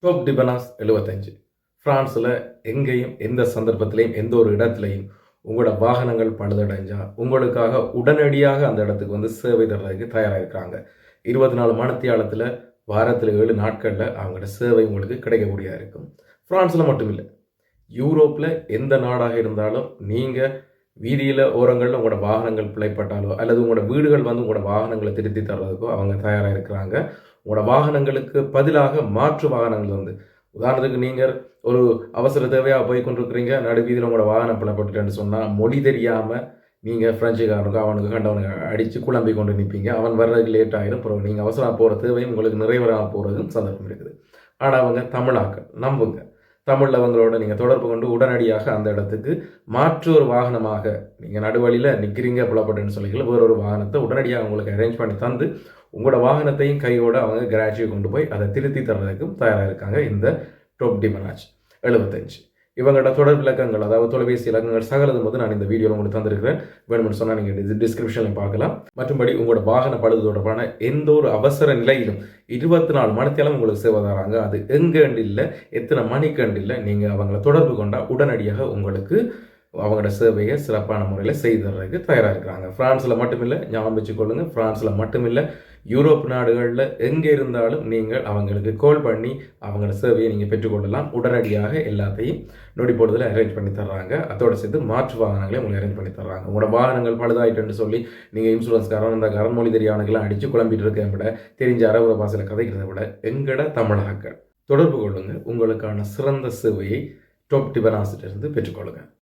Dope டிபனாஸ் 75 பிரான்ஸில் எங்கேயும் எந்த சந்தர்ப்பத்திலையும் எந்த ஒரு இடத்துலையும் உங்களோட வாகனங்கள் பழுதடைஞ்சா உங்களுக்காக உடனடியாக அந்த இடத்துக்கு வந்து சேவை தர்றதுக்கு தயாராக இருக்கிறாங்க. 24 மணித்தியாலத்தில் வாரத்தில் 7 நாட்களில் அவங்களோட சேவை உங்களுக்கு கிடைக்கக்கூடியதாக இருக்கும். பிரான்ஸில் மட்டும் இல்லை, யூரோப்பில் எந்த நாடாக இருந்தாலும் நீங்கள் வீதியில் ஓரங்களில் உங்களோட வாகனங்கள் பிழைப்பட்டாலோ அல்லது உங்களோட வீடுகள் வந்து உங்களோட வாகனங்களை திருத்தி தர்றதுக்கோ அவங்க தயாராக இருக்கிறாங்க. உங்களோட வாகனங்களுக்கு பதிலாக மாற்று வாகனங்கள் வந்து உதாரணத்துக்கு நீங்கள் ஒரு அவசர தேவையாக போய் கொண்டிருக்கிறீங்க, நடுவீதியில் உங்களோட வாகனம் பிழைப்பட்டுட்டேன்னு சொன்னால் மொழி தெரியாமல் நீங்கள் ஃப்ரெஞ்சுக்காரனுக்கு அவனுக்கு கண்டவனுக்கு அடித்து குழம்பி கொண்டு நிற்பீங்க. அவன் வர்றதுக்கு லேட் ஆகிடும். அப்புறம் நீங்கள் அவசரமாக போகிற தேவையும் உங்களுக்கு நிறைவேறாமல் போகிறதுக்கும் சந்தர்ப்பம் இருக்குது. ஆனால் அவங்க தமிழாக்கள் நம்புங்க, தமிழில் அவங்களோட நீங்கள் தொடர்பு கொண்டு உடனடியாக அந்த இடத்துக்கு மாற்று ஒரு வாகனமாக நீங்கள் நடுவழியில் நிற்கிறீங்க புலப்பட்டுன்னு சொல்லிக்கல வேறொரு வாகனத்தை உடனடியாக உங்களுக்கு அரேஞ்ச் பண்ணி தந்து உங்களோட வாகனத்தையும் கையோடு அவங்க கராஜியை கொண்டு போய் அதை திருத்தி தர்றதுக்கும் தயாராக இருக்காங்க. இந்த டோப் டிபனாஸ் 75 இவங்களோட தொடர்பு இலக்கங்கள், அதாவது தொலைபேசி இலக்கங்கள் சகலதும் போது நான் இந்த வீடியோவில் உங்களுக்கு தந்திருக்கிறேன். வேணும்னு சொன்னால் நீங்கள் டிஸ்கிரிப்ஷனில் பார்க்கலாம். மற்றபடி உங்களோட வாகன பழுது தொடர்பான எந்த ஒரு அவசர நிலையிலும் 24 மணித்தேலம் உங்களுக்கு சேவை தராங்க. அது எங்கேண்டு இல்லை, எத்தனை மணிக்கண்டு இல்லை, நீங்கள் அவங்கள தொடர்பு கொண்டால் உடனடியாக உங்களுக்கு அவங்களோட சேவையை சிறப்பான முறையில் செய்து தர்றதுக்கு தயாராக இருக்கிறாங்க. பிரான்ஸில் மட்டுமில்லை, ஞாபகம் வச்சுக்கொள்ளுங்க, பிரான்ஸில் மட்டுமில்லை, யூரோப் நாடுகளில் எங்கே இருந்தாலும் நீங்கள் அவங்களுக்கு கால் பண்ணி அவங்களோட சேவையை நீங்கள் பெற்றுக்கொள்ளலாம். உடனடியாக எல்லாத்தையும் நொடி போடுதல் அரேஞ்ச் பண்ணி தர்றாங்க. அதோடு சேர்த்து மாற்று வாகனங்களையும் உங்களுக்கு அரேஞ்ச் பண்ணி தர்றாங்க. உங்களோட வாகனங்கள் பழுதாயிட்டுன்னு சொல்லி நீங்கள் இன்சூரன்ஸ்காரன் இந்த மொழி தெரியாதவனுக்கெல்லாம் அடித்து குழம்பிட்டு இருக்க விட, தெரிஞ்ச அரபுர பாசையில் கதைக்கிறத விட எங்கட தமிழாக்கள் தொடர்பு கொள்ளுங்கள். உங்களுக்கான சிறந்த சேவையை டோப் டிபனாஸிலிருந்து பெற்றுக்கொள்ளுங்கள்.